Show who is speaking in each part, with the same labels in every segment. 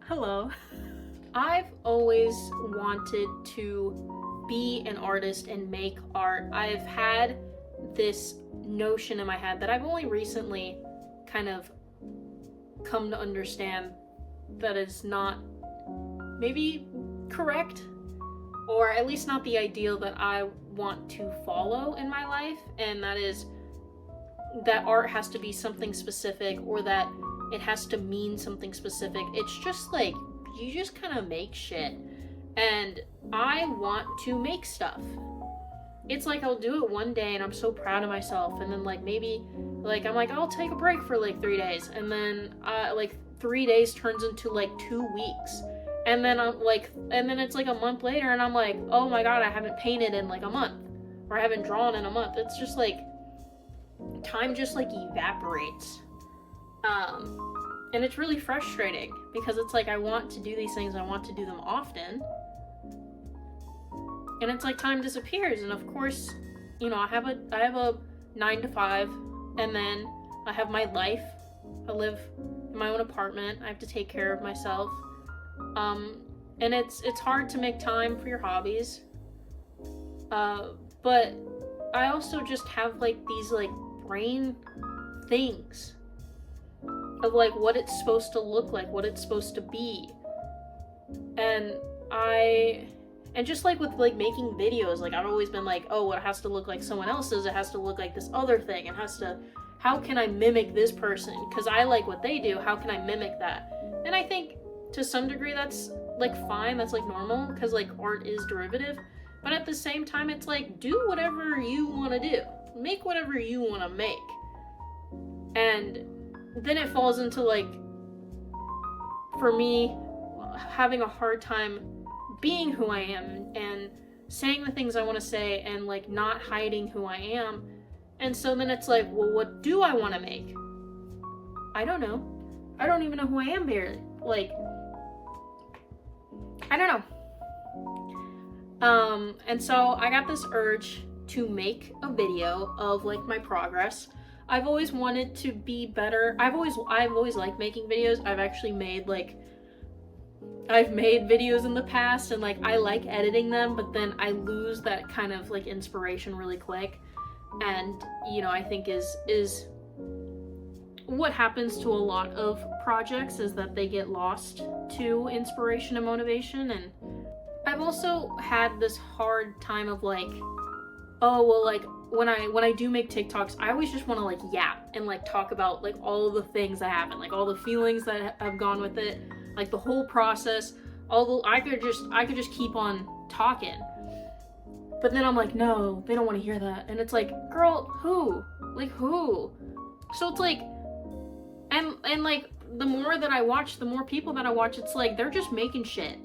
Speaker 1: Hello. I've always wanted to be an artist and make art. I've had this notion in my head that I've only recently kind of come to understand that is not maybe correct, or at least not the ideal that I want to follow in my life, and that is that art has to be something specific or that it has to mean something specific. It's just like you just kind of make shit. And I want to make stuff. It's like I'll do it one day and I'm so proud of myself, and then like maybe like I'm like I'll take a break for like 3 days, and then like 3 days turns into like 2 weeks, and then it's like a month later and I'm like, oh my god, I haven't painted in like a month, or I haven't drawn in a month. It's just like time just like evaporates. And it's really frustrating because it's like I want to do these things, I want to do them often, and it's like time disappears. And of course, you know, I have a 9 to 5, and then I have my life. I live in my own apartment. I have to take care of myself. And it's hard to make time for your hobbies. But I also just have like these like brain things of like what it's supposed to look like, what it's supposed to be. And just like with like making videos, like I've always been like, oh, it has to look like someone else's, it has to look like this other thing, it has to, how can I mimic this person? Because I like what they do, how can I mimic that? And I think to some degree that's like fine, that's like normal, because like art is derivative. But at the same time, it's like, do whatever you want to do. Make whatever you want to make. And then it falls into like, for me, having a hard time being who I am and saying the things I want to say and like not hiding who I am. And so then it's like, well, what do I want to make? I don't know. I don't even know who I am barely. Like, I don't know. And so I got this urge to make a video of like my progress. I've always wanted to be better. I've always liked making videos. I've made videos in the past, and like I like editing them, but then I lose that kind of like inspiration really quick. And you know, I think is what happens to a lot of projects, is that they get lost to inspiration and motivation. And I've also had this hard time of like, oh well, like when I do make TikToks, I always just want to like yap and like talk about like all the things that happen, like all the feelings that have gone with it, like the whole process. I could just keep on talking. But then I'm like, no, they don't want to hear that. And it's like, girl, who? Like who? So it's like, and like the more that I watch, the more people that I watch, it's like they're just making shit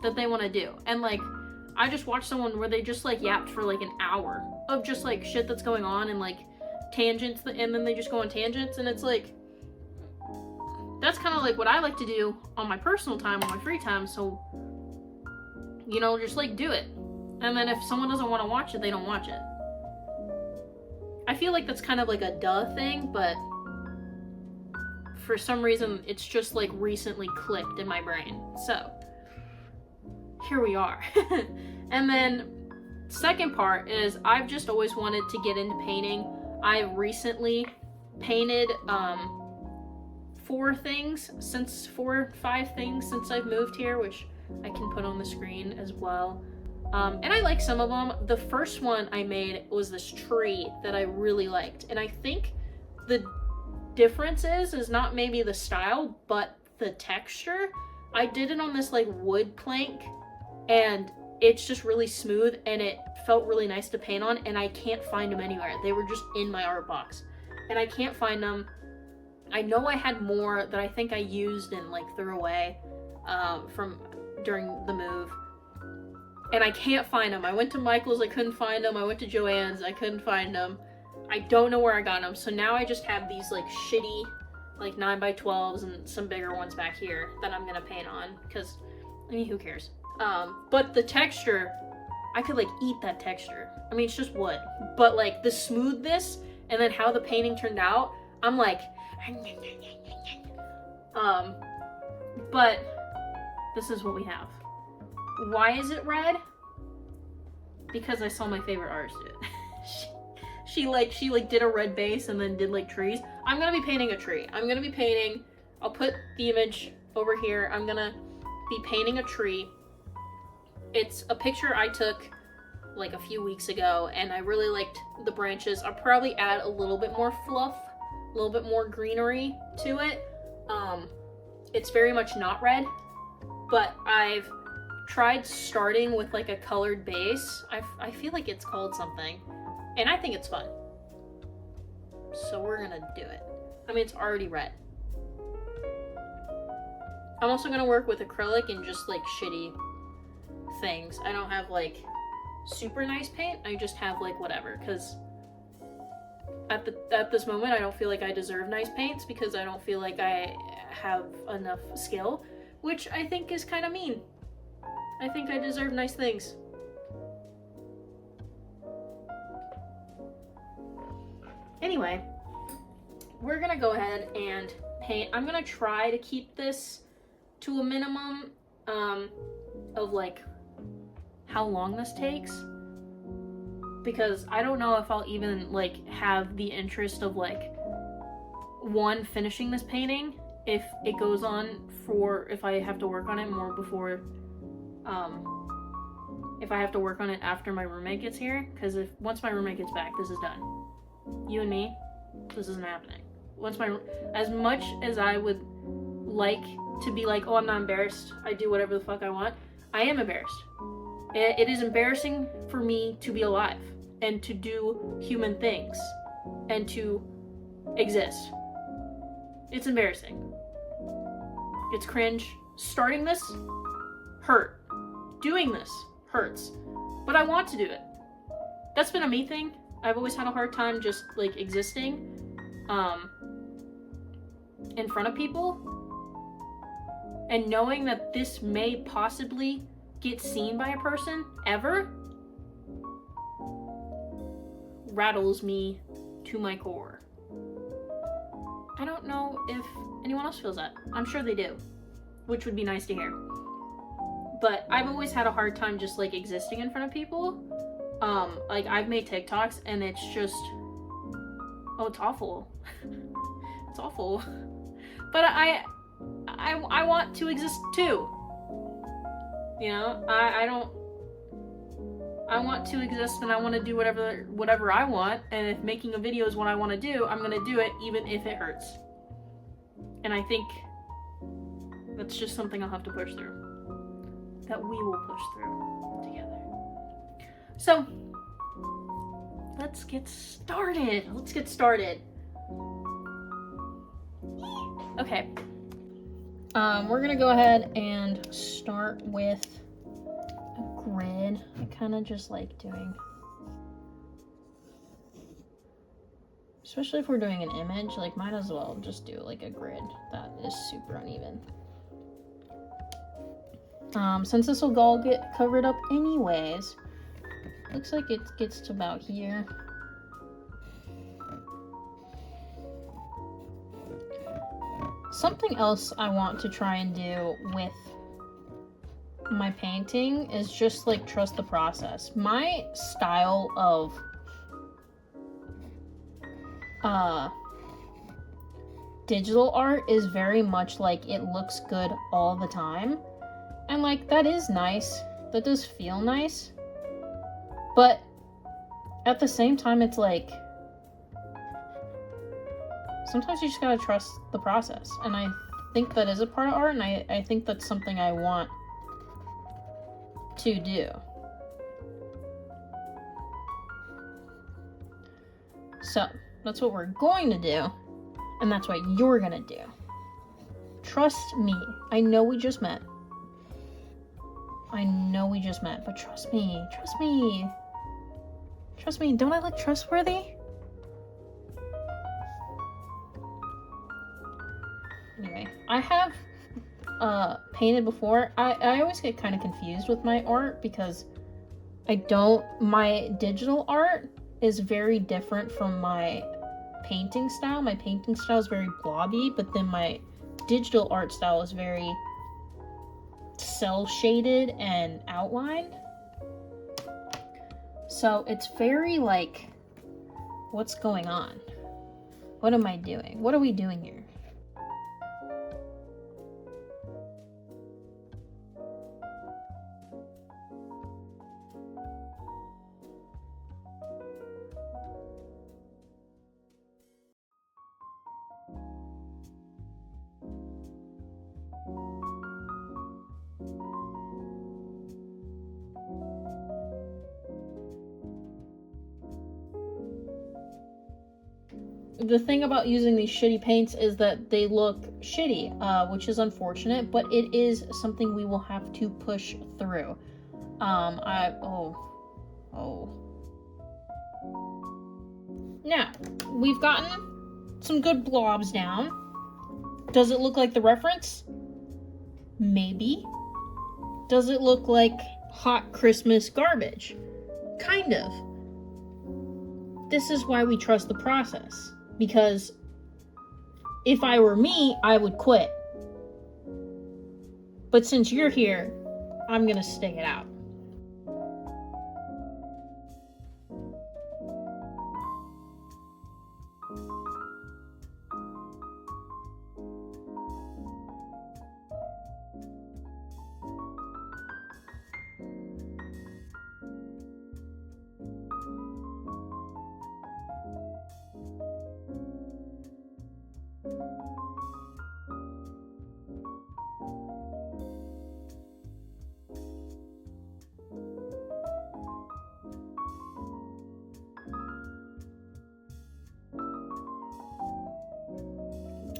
Speaker 1: that they want to do. And like I just watched someone where they just like yapped for like an hour of just like shit that's going on and like tangents, and then they just go on tangents. And it's like, that's kind of like what I like to do on my personal time, on my free time. So, you know, just like do it. And then if someone doesn't want to watch it, they don't watch it. I feel like that's kind of like a duh thing, but for some reason it's just like recently clicked in my brain. So here we are. And then second part is I've just always wanted to get into painting. I recently painted 4 or 5 things since I've moved here, which I can put on the screen as well. And I like some of them. The first one I made was this tree that I really liked, and I think the difference is not maybe the style, but the texture. I did it on this like wood plank, and it's just really smooth, and it felt really nice to paint on, and I can't find them anywhere. They were just in my art box, and I can't find them. I know I had more that I think I used and like threw away from during the move, and I can't find them. I went to Michael's, I couldn't find them. I went to Joann's, I couldn't find them. I don't know where I got them. So now I just have these like shitty like 9x12s and some bigger ones back here that I'm gonna paint on, because I mean, who cares? But the texture, I could like eat that texture. I mean, it's just wood, but like the smoothness and then how the painting turned out, I'm like, but this is what we have. Why is it red? Because I saw my favorite artist do it. she did a red base and then did like trees. I'm gonna be painting a tree. I'll put the image over here. I'm gonna be painting a tree. It's a picture I took like a few weeks ago, and I really liked the branches. I'll probably add a little bit more fluff, a little bit more greenery to it. It's very much not red, but I've tried starting with like a colored base. I feel like it's called something, and I think it's fun. So we're gonna do it. I mean, it's already red. I'm also gonna work with acrylic and just like shitty things. I don't have like super nice paint. I just have like whatever, because at this moment I don't feel like I deserve nice paints because I don't feel like I have enough skill, which I think is kind of mean. I think I deserve nice things. Anyway, we're gonna go ahead and paint. I'm gonna try to keep this to a minimum of like how long this takes, because I don't know if I'll even like have the interest of like finishing this painting if it goes on for, if I have to work on it more before, if I have to work on it after my roommate gets here, because once my roommate gets back, this is done. You and me, this isn't happening. As much as I would like to be like, oh, I'm not embarrassed, I do whatever the fuck I want, I am embarrassed. It is embarrassing for me to be alive and to do human things and to exist. It's embarrassing. It's cringe. Starting this hurt. Doing this hurts. But I want to do it. That's been a me thing. I've always had a hard time just like existing in front of people. And knowing that this may possibly get seen by a person ever rattles me to my core. I don't know if anyone else feels that. I'm sure they do, which would be nice to hear. But I've always had a hard time just like existing in front of people. Like I've made TikToks and it's just, oh, it's awful. It's awful. But I want to exist too. You know, I want to exist and I want to do whatever I want, and if making a video is what I want to do, I'm gonna do it even if it hurts. And I think that's just something I'll have to push through. That we will push through together. So, let's get started. Okay. We're gonna go ahead and start with a grid. I kind of just like doing, especially if we're doing an image, like might as well just do like a grid that is super uneven. Since this will all get covered up anyways, looks like it gets to about here. Something else I want to try and do with my painting is just like trust the process. My style of digital art is very much like it looks good all the time. And like that is nice. That does feel nice. But at the same time it's like sometimes you just gotta trust the process. And I think that is a part of art, and I think that's something I want to do. So, that's what we're going to do, and that's what you're gonna do. Trust me. I know we just met, but trust me. Trust me, don't I look trustworthy? Anyway, I have painted before. I always get kind of confused with my art because my digital art is very different from my painting style. My painting style is very blobby, but then my digital art style is very cell shaded and outlined. So it's very like, what's going on? What am I doing? What are we doing here? The thing about using these shitty paints is that they look shitty, which is unfortunate, but it is something we will have to push through. Now, we've gotten some good blobs down. Does it look like the reference? Maybe. Does it look like hot Christmas garbage? Kind of. This is why we trust the process. Because if I were me, I would quit. But since you're here, I'm gonna stick it out.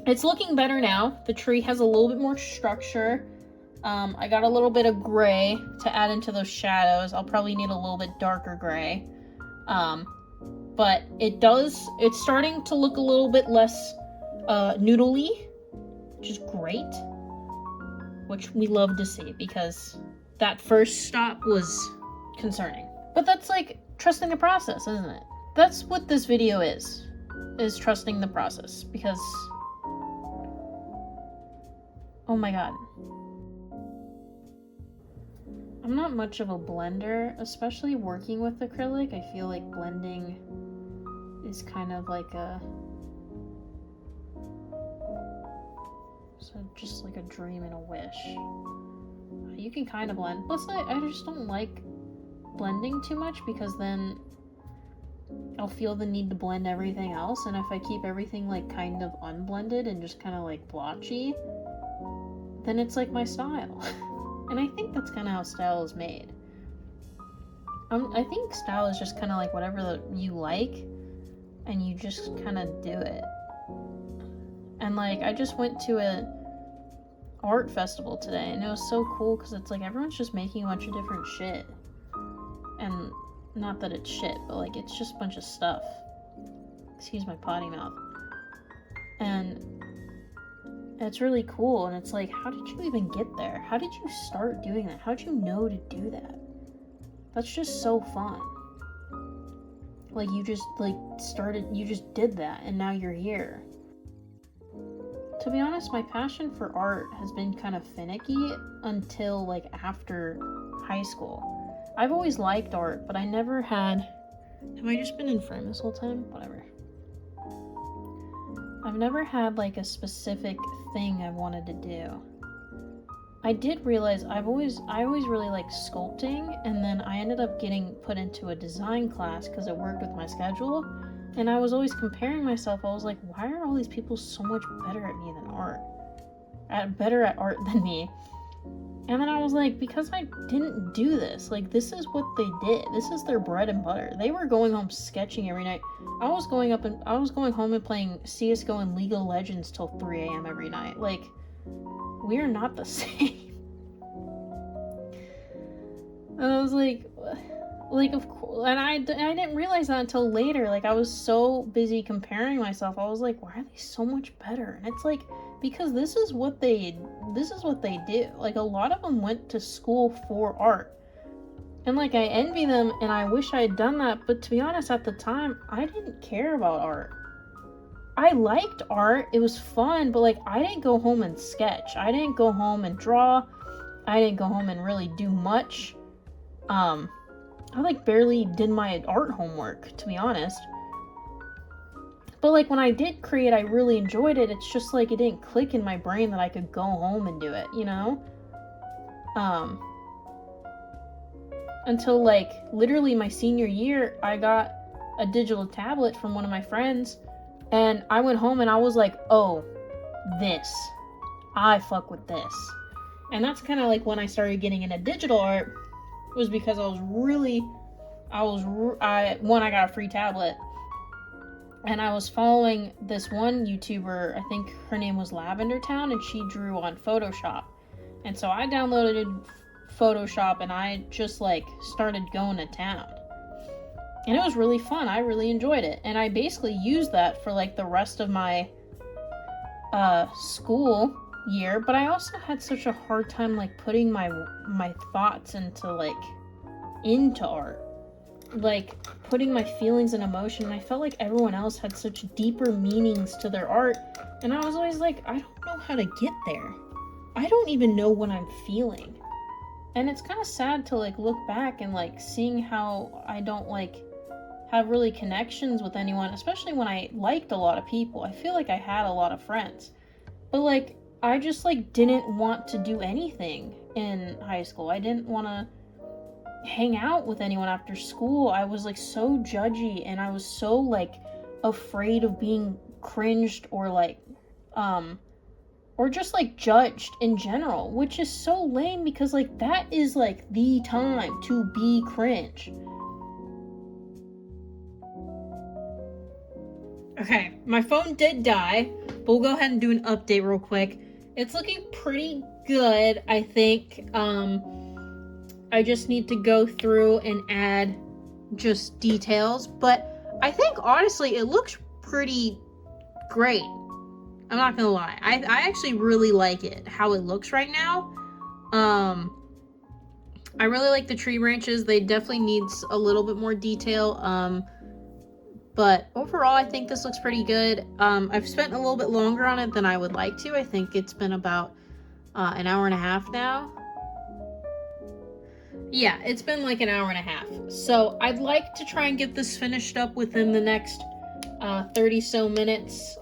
Speaker 1: It's looking better now. The tree has a little bit more structure. I got a little bit of gray to add into those shadows. I'll probably need a little bit darker gray. But it's starting to look a little bit less noodly, which is great. Which we love to see, because that first stop was concerning. But that's like trusting the process, isn't it? That's what this video is trusting the process, because oh my god. I'm not much of a blender, especially working with acrylic. I feel like blending is kind of like just like a dream and a wish. You can kind of blend. Plus, I just don't like blending too much, because then I'll feel the need to blend everything else, and if I keep everything like kind of unblended and just kind of like blotchy, then it's like my style. And I think that's kind of how style is made. I think style is just kind of like whatever you like, and you just kind of do it. And like, I just went to a art festival today, and it was so cool, because it's like everyone's just making a bunch of different shit. And not that it's shit, but like it's just a bunch of stuff. Excuse my potty mouth. And it's really cool, and it's like, how did you even get there? How did you start doing that? How did you know to do that? That's just so fun. Like, you just you just did that, and now you're here. To be honest, my passion for art has been kind of finicky until like after high school. I've always liked art, but I never had... Have I just been in frame this whole time? Whatever. I've never had like a specific thing I wanted to do. I did realize I always really liked sculpting, and then I ended up getting put into a design class because it worked with my schedule, and I was always comparing myself. I was like, why are all these people so much better at me than art? Better at art than me. And then I was like, because I didn't do this. Like, this is what they did. This is their bread and butter. They were going home sketching every night. I was going home and playing CSGO and League of Legends till 3 a.m. every night. Like, we are not the same. And I was like, of course. And I didn't realize that until later. Like, I was so busy comparing myself. I was like, why are they so much better? And it's like, because this is what they do. Like, a lot of them went to school for art. And like, I envy them, and I wish I had done that, but to be honest, at the time, I didn't care about art. I liked art, it was fun, but like, I didn't go home and sketch. I didn't go home and draw. I didn't go home and really do much. I like barely did my art homework, to be honest. But like when I did create, I really enjoyed it. It's just like it didn't click in my brain that I could go home and do it, you know? Until like literally my senior year, I got a digital tablet from one of my friends, and I went home and I was like, oh, I fuck with this. And that's kind of like when I started getting into digital art, was because I got a free tablet, and I was following this one YouTuber, I think her name was Lavender Town, and she drew on Photoshop. And so I downloaded Photoshop and I just like started going to town. And it was really fun. I really enjoyed it. And I basically used that for like the rest of my school year, but I also had such a hard time like putting my thoughts into art. Like putting my feelings and emotion, and I felt like everyone else had such deeper meanings to their art, and I was always like, I don't know how to get there. I don't even know what I'm feeling. And it's kind of sad to like look back and like seeing how I don't like have really connections with anyone, especially when I liked a lot of people. I feel like I had a lot of friends, but like I just like didn't want to do anything in high school. I didn't want to hang out with anyone after school. I was like so judgy, and I was so like afraid of being cringed or like or just like judged in general, which is so lame because like that is like the time to be cringe. Okay, my phone did die, but we'll go ahead and do an update real quick. It's looking pretty good, I think. I just need to go through and add just details, but I think honestly it looks pretty great. I'm not gonna lie. I actually really like it, how it looks right now. I really like the tree branches. They definitely need a little bit more detail. But overall, I think this looks pretty good. I've spent a little bit longer on it than I would like to. I think it's been about an hour and a half now. Yeah, it's been like an hour and a half. So I'd like to try and get this finished up within the next 30 so minutes.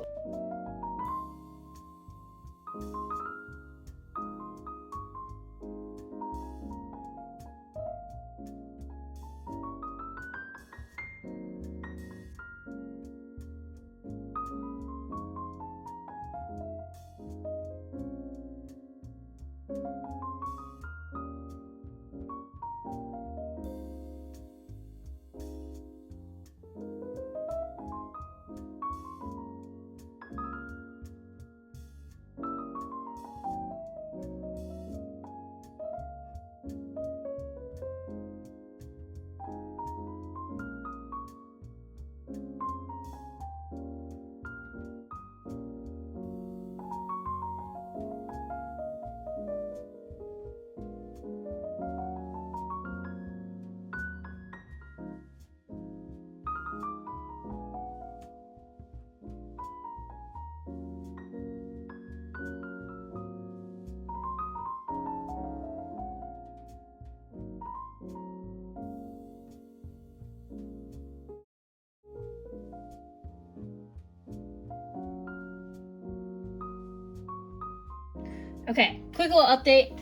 Speaker 1: Okay, quick little update.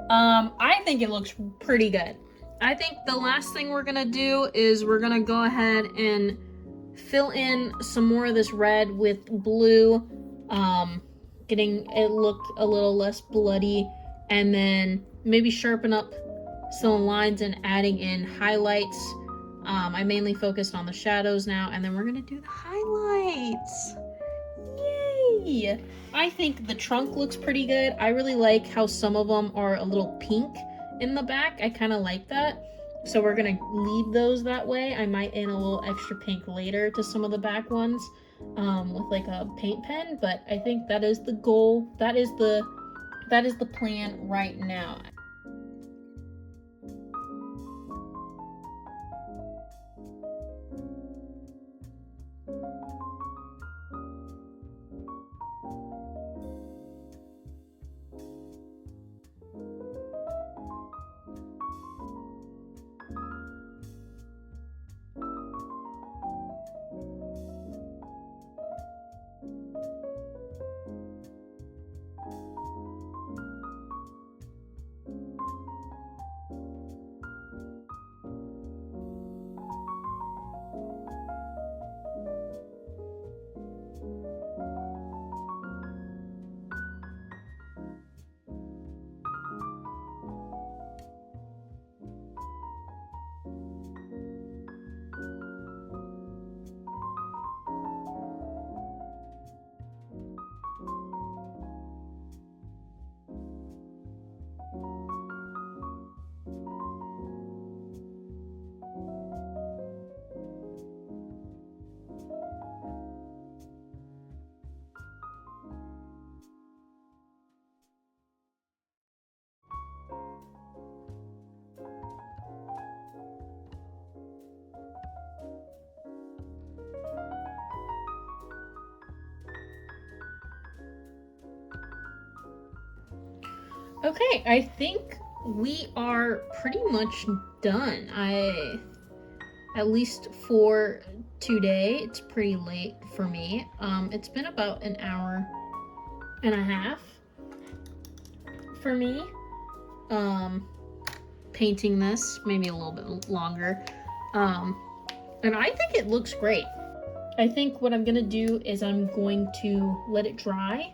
Speaker 1: I think it looks pretty good. I think the last thing we're gonna do is we're gonna go ahead and fill in some more of this red with blue, getting it look a little less bloody, and then maybe sharpen up some lines and adding in highlights. I mainly focused on the shadows now, and then we're gonna do the highlights. Yay! I think the trunk looks pretty good. I really like how some of them are a little pink in the back. I kind of like that. So we're gonna leave those that way. I might add a little extra pink later to some of the back ones with like a paint pen, but I think that is the goal. That is the plan right now. Okay, I think we are pretty much done. At least for today, it's pretty late for me. It's been about an hour and a half for me. Painting this, maybe a little bit longer. And I think it looks great. I think what I'm gonna do is I'm going to let it dry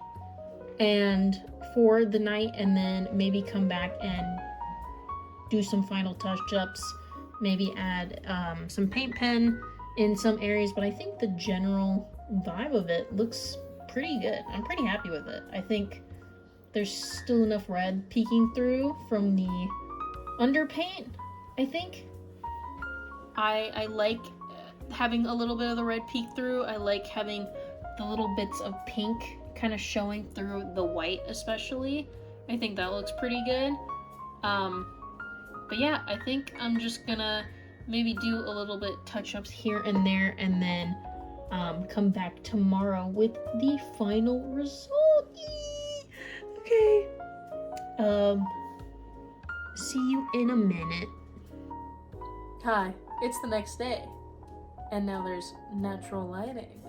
Speaker 1: and for the night, and then maybe come back and do some final touch-ups, maybe add some paint pen in some areas, but I think the general vibe of it looks pretty good. I'm pretty happy with it. I think there's still enough red peeking through from the underpaint, I think. I like having a little bit of the red peek through. I like having the little bits of pink kind of showing through the white especially. I think that looks pretty good. But yeah, I think I'm just gonna maybe do a little bit touch-ups here and there, and then come back tomorrow with the final result. Okay. See you in a minute. Hi, it's the next day, and now there's natural lighting.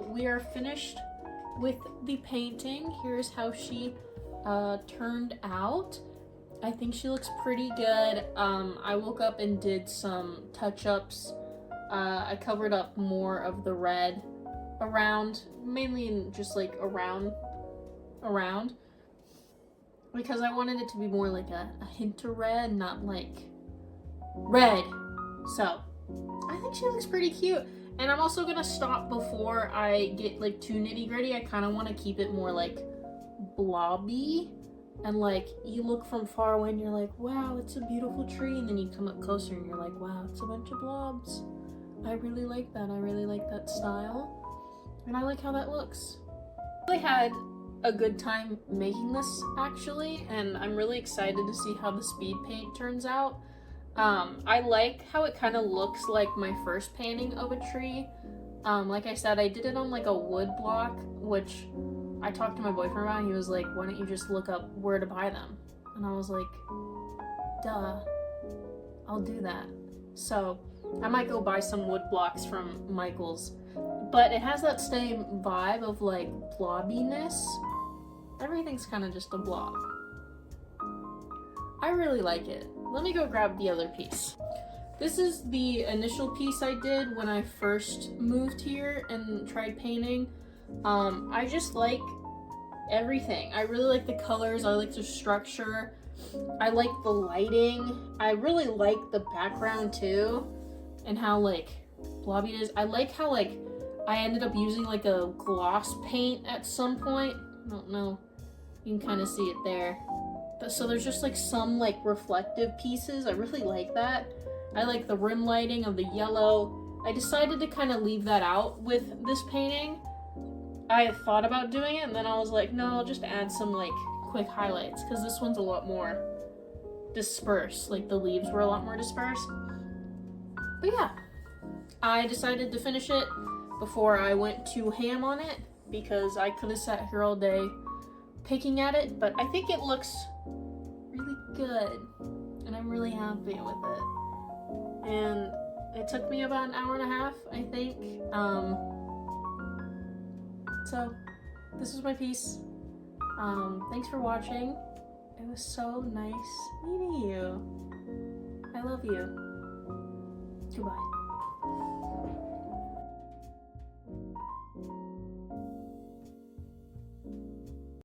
Speaker 1: We are finished with the painting. Here's how she turned out. I think she looks pretty good. I woke up and did some touch-ups. I covered up more of the red around, mainly in just like around, because I wanted it to be more like a hint of red, not like red. So I think she looks pretty cute. And I'm also gonna stop before I get like too nitty-gritty. I kind of want to keep it more like blobby, and like you look from far away and you're like, wow, it's a beautiful tree, and then you come up closer and you're like, wow, it's a bunch of blobs. I really like that. I really like that style, and I like how that looks. I really had a good time making this actually, and I'm really excited to see how the speed paint turns out. I like how it kind of looks like my first painting of a tree. Like I said, I did it on like a wood block, which I talked to my boyfriend about, and he was like, why don't you just look up where to buy them? And I was like, duh, I'll do that. So I might go buy some wood blocks from Michael's, but it has that same vibe of like blobbiness. Everything's kind of just a blob. I really like it. Let me go grab the other piece. This is the initial piece I did when I first moved here and tried painting. I just like everything. I really like the colors. I like the structure. I like the lighting. I really like the background too, and how like blobby it is. I like how like I ended up using like a gloss paint at some point. I don't know. You can kind of see it there. But so there's just like some like reflective pieces. I really like that. I like the rim lighting of the yellow. I decided to kind of leave that out with this painting. I thought about doing it, and then I was like, no, I'll just add some like quick highlights, because this one's a lot more dispersed. Like the leaves were a lot more dispersed. But yeah, I decided to finish it before I went too ham on it, because I could have sat here all day picking at it, but I think it looks really good, and I'm really happy with it. And it took me about an hour and a half, I think. So this is my piece. Thanks for watching. It was so nice meeting you. I love you. Goodbye.